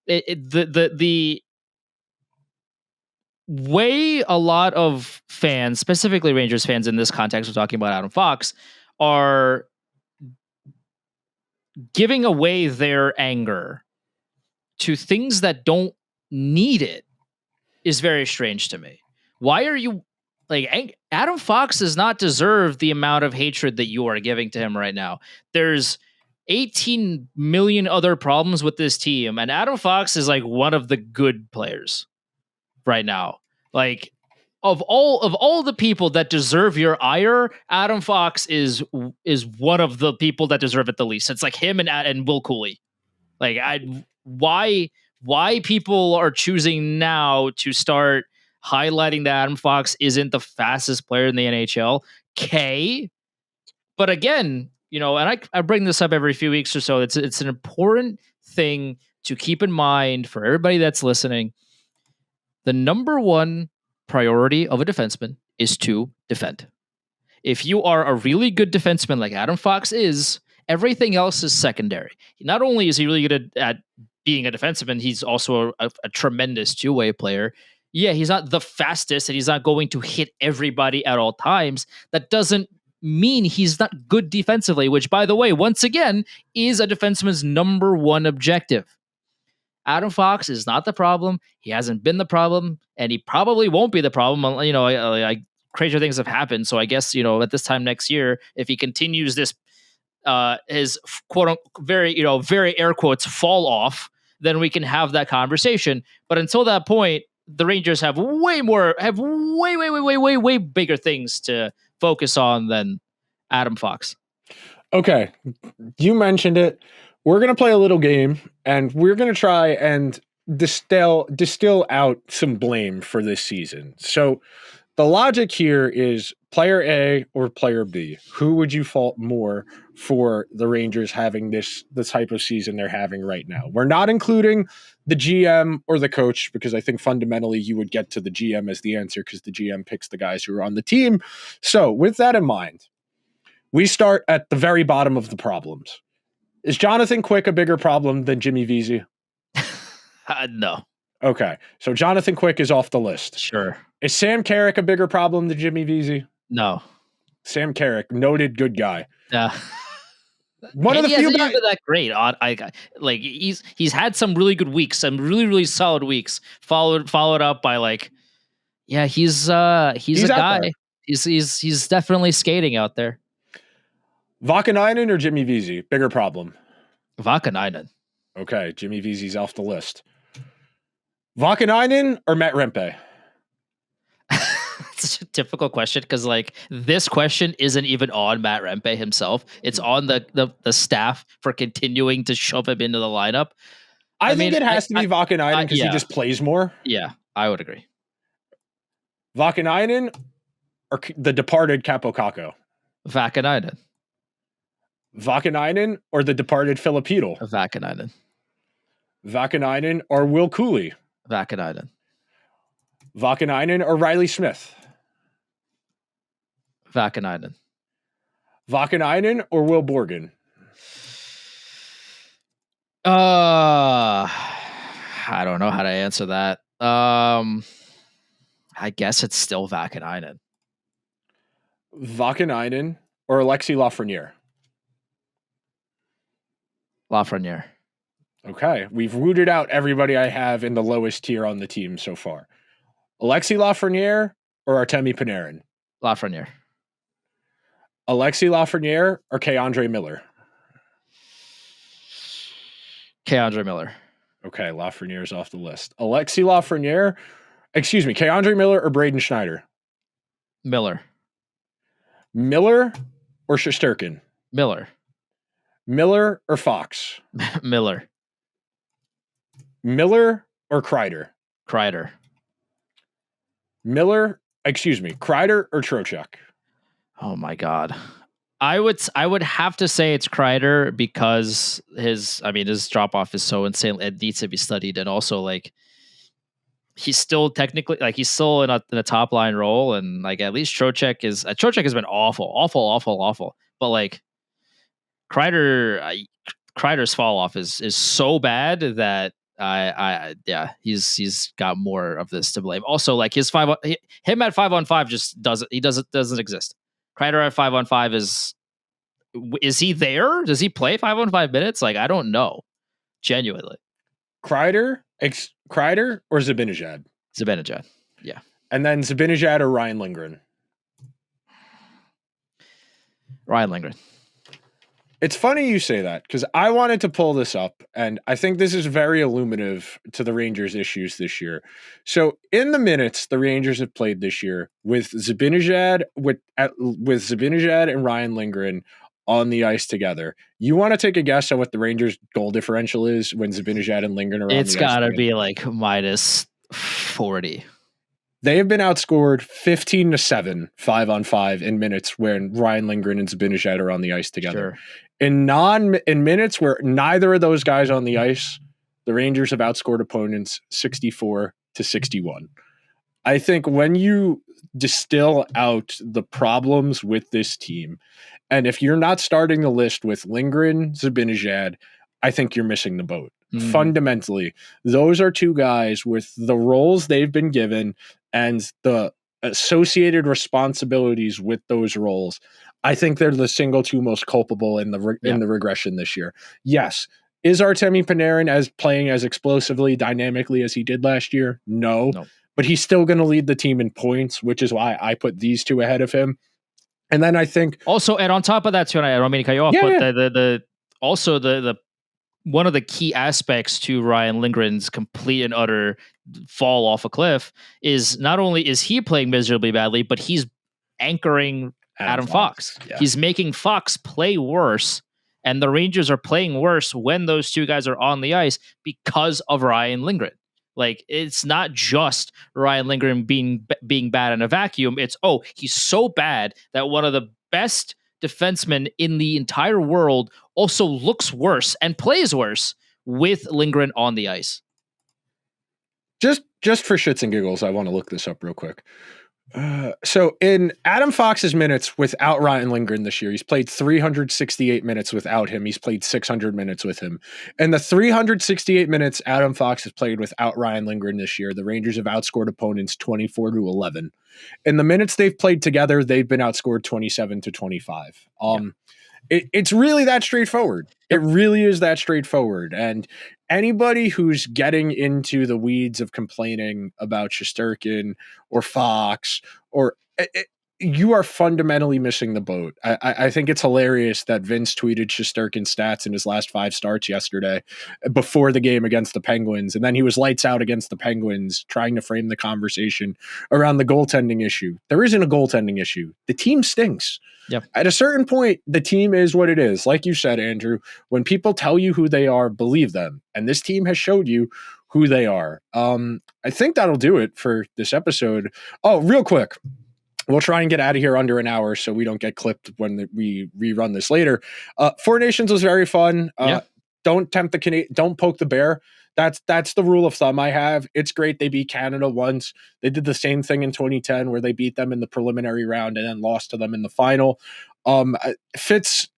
the way a lot of fans, specifically Rangers fans in this context, we're talking about Adam Fox, are giving away their anger to things that don't need it is very strange to me. Why are you like, Adam Fox does not deserve the amount of hatred that you are giving to him right now. There's 18 million other problems with this team, and Adam Fox is like one of the good players right now. Like, of all the people that deserve your ire, Adam Fox is one of the people that deserve it the least. It's like him and Will Cooley. Like, why people are choosing now to start highlighting that Adam Fox isn't the fastest player in the NHL. But again, and I bring this up every few weeks or so. It's an important thing to keep in mind for everybody that's listening. The number one priority of a defenseman is to defend. If you are a really good defenseman like Adam Fox is, everything else is secondary. Not only is he really good at being a defenseman, he's also a tremendous two-way player. Yeah, he's not the fastest and he's not going to hit everybody at all times. That doesn't mean he's not good defensively, which, by the way, once again, is a defenseman's number one objective. Adam Fox is not the problem. He hasn't been the problem, and he probably won't be the problem. Crazier things have happened. So I guess, at this time next year, if he continues this, his quote unquote, very air quotes fall off, then we can have that conversation. But until that point, the Rangers have way bigger things to focus on than Adam Fox. Okay. You mentioned it. We're going to play a little game, and we're going to try and distill out some blame for this season. So the logic here is player A or player B. Who would you fault more for the Rangers having the type of season they're having right now? We're not including the GM or the coach, because I think fundamentally you would get to the GM as the answer because the GM picks the guys who are on the team. So with that in mind, we start at the very bottom of the problems. Is Jonathan Quick a bigger problem than Jimmy Vesey? No. Okay. So Jonathan Quick is off the list. Sure. Is Sam Carrick a bigger problem than Jimmy Vesey? No. Sam Carrick, noted good guy. Yeah. One of the few guys that great. Like, he's had some really good weeks, some really, really solid weeks, followed up by he's a guy. There. He's definitely skating out there. Vakanainen or Jimmy Vesey? Bigger problem. Vakanainen. Okay, Jimmy Vesey's off the list. Vakanainen or Matt Rempe? It's such a difficult question because this question isn't even on Matt Rempe himself. It's on the staff for continuing to shove him into the lineup. I think it has to be Vakanainen because he just plays more. Yeah, I would agree. Vakanainen or the departed Capo Caco? Vakanainen. Vakanainen or the departed Filipino? Vakanainen. Vakanainen or Will Cooley? Vakanainen. Vakanainen or Riley Smith? Vakanainen. Vakanainen or Will Borgen? I don't know how to answer that. I guess it's still Vakanainen. Vakanainen or Alexis Lafreniere? Lafreniere. Okay, we've rooted out everybody I have in the lowest tier on the team so far. Alexis Lafreniere or Artemi Panarin? Lafreniere. Alexis Lafreniere or K'Andre Miller? K'Andre Miller. Okay, Lafreniere's off the list. K'Andre Miller or Braden Schneider? Miller. Miller or Shesterkin? Miller. Miller or Fox? Miller. Miller or Kreider? Kreider. Kreider or Trocheck? Oh my God. I would have to say it's Kreider because his drop off is so insane. It needs to be studied, and also like he's still technically he's still in a top line role, and like at least Trocheck has been awful. But like Kreider's fall off is so bad that he's got more of this to blame. Also, like him at 5-on-5 just doesn't exist. Kreider at 5-on-5 is he there? Does he play 5-on-5 minutes? Like I don't know, genuinely. Kreider or Zibanejad? Zibanejad, yeah. And then Zibanejad or Ryan Lindgren? Ryan Lindgren. It's funny you say that because I wanted to pull this up, and I think this is very illuminative to the Rangers' issues this year. So, in the minutes the Rangers have played this year with Zibanejad and Ryan Lindgren on the ice together, you want to take a guess at what the Rangers' goal differential is when Zibanejad and Lindgren are on the ice? It's got to be like minus 40. They have been outscored 15-7, 5-on-5 in minutes when Ryan Lindgren and Zibanejad are on the ice together. Sure. In minutes where neither of those guys on the ice, the Rangers have outscored opponents 64-61. I think when you distill out the problems with this team, and if you're not starting the list with Lindgren, Zibanejad, I think you're missing the boat. Mm-hmm. Fundamentally, those are two guys with the roles they've been given and the associated responsibilities with those roles. I think they're the single two most culpable in the regression this year. Yes. Is Artemi Panarin playing as explosively, dynamically as he did last year? No. But he's still going to lead the team in points, which is why I put these two ahead of him. And then I think also, and on top of that too, and I don't mean to cut you off, the one of the key aspects to Ryan Lindgren's complete and utter fall off a cliff is not only is he playing miserably badly, but he's anchoring Adam Fox. Yeah. He's making Fox play worse, and the Rangers are playing worse when those two guys are on the ice because of Ryan Lindgren. Like, it's not just Ryan Lindgren being bad in a vacuum. It's, he's so bad that one of the best defensemen in the entire world also looks worse and plays worse with Lindgren on the ice. Just for shits and giggles, I want to look this up real quick. So in Adam Fox's minutes without Ryan Lindgren this year, he's played 368 minutes without him. He's played 600 minutes with him. And the 368 minutes Adam Fox has played without Ryan Lindgren this year, the Rangers have outscored opponents 24-11. In the minutes they've played together, they've been outscored 27-25. It's really that straightforward. It really is that straightforward. And anybody who's getting into the weeds of complaining about Shesterkin or Fox you are fundamentally missing the boat. I think it's hilarious that Vince tweeted Shesterkin's stats in his last 5 starts yesterday before the game against the Penguins. And then he was lights out against the Penguins, trying to frame the conversation around the goaltending issue. There isn't a goaltending issue. The team stinks. Yep. At a certain point, the team is what it is. Like you said, Andrew, when people tell you who they are, believe them. And this team has showed you who they are. I think that'll do it for this episode. Oh, real quick. We'll try and get out of here under an hour so we don't get clipped when we rerun this later. Four Nations was very fun. Don't tempt don't poke the bear. That's the rule of thumb I have. It's great they beat Canada once. They did the same thing in 2010 where they beat them in the preliminary round and then lost to them in the final. Fitz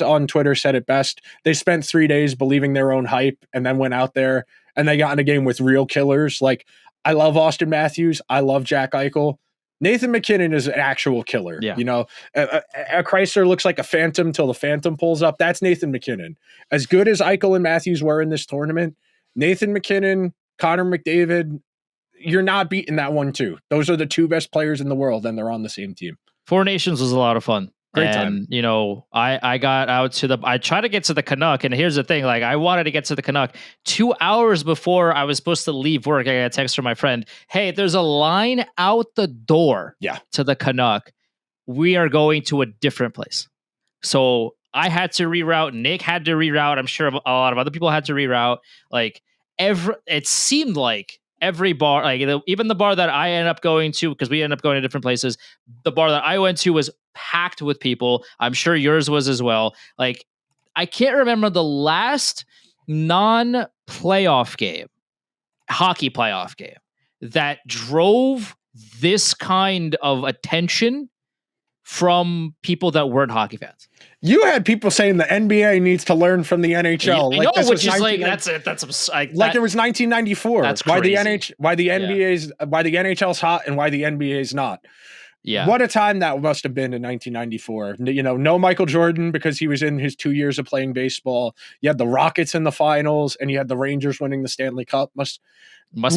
on Twitter said it best. They spent 3 days believing their own hype and then went out there and they got in a game with real killers. Like, I love Austin Matthews. I love Jack Eichel. Nathan McKinnon is an actual killer. Yeah. You know, a Chrysler looks like a phantom till the phantom pulls up. That's Nathan McKinnon. As good as Eichel and Matthews were in this tournament, Nathan McKinnon, Connor McDavid, you're not beating that one too. Those are the two best players in the world, and they're on the same team. Four Nations was a lot of fun. Great time. You know, I got out to I tried to get to the Canuck, and here's the thing, like, I wanted to get to the Canuck 2 hours before I was supposed to leave work. I got a text from my friend, hey, there's a line out the door to the Canuck. We are going to a different place. So I had to reroute. Nick had to reroute. I'm sure a lot of other people had to reroute. Like, it seemed like every bar, like even the bar that I ended up going to, because we ended up going to different places, the bar that I went to was packed with people. I'm sure yours was as well. Like, I can't remember the last non-playoff game, hockey playoff game, that drove this kind of attention from people that weren't hockey fans. You had people saying the NBA needs to learn from the NHL. Yeah, like, know, which is like that's it. That's like it was 1994. That's crazy. Why the NHL's hot and why the NBA's not. Yeah. What a time that must have been in 1994. You know, no Michael Jordan because he was in his 2 years of playing baseball. You had the Rockets in the finals and you had the Rangers winning the Stanley Cup. Must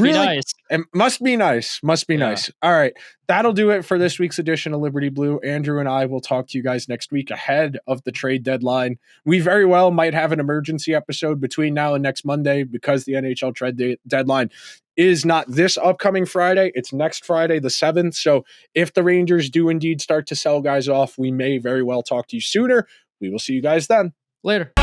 be nice. It must be nice. Must be nice. All right. That'll do it for this week's edition of Liberty Blue. Andrew and I will talk to you guys next week ahead of the trade deadline. We very well might have an emergency episode between now and next Monday because the NHL trade deadline is not this upcoming Friday. It's next Friday, the 7th. So if the Rangers do indeed start to sell guys off, we may very well talk to you sooner. We will see you guys then. Later.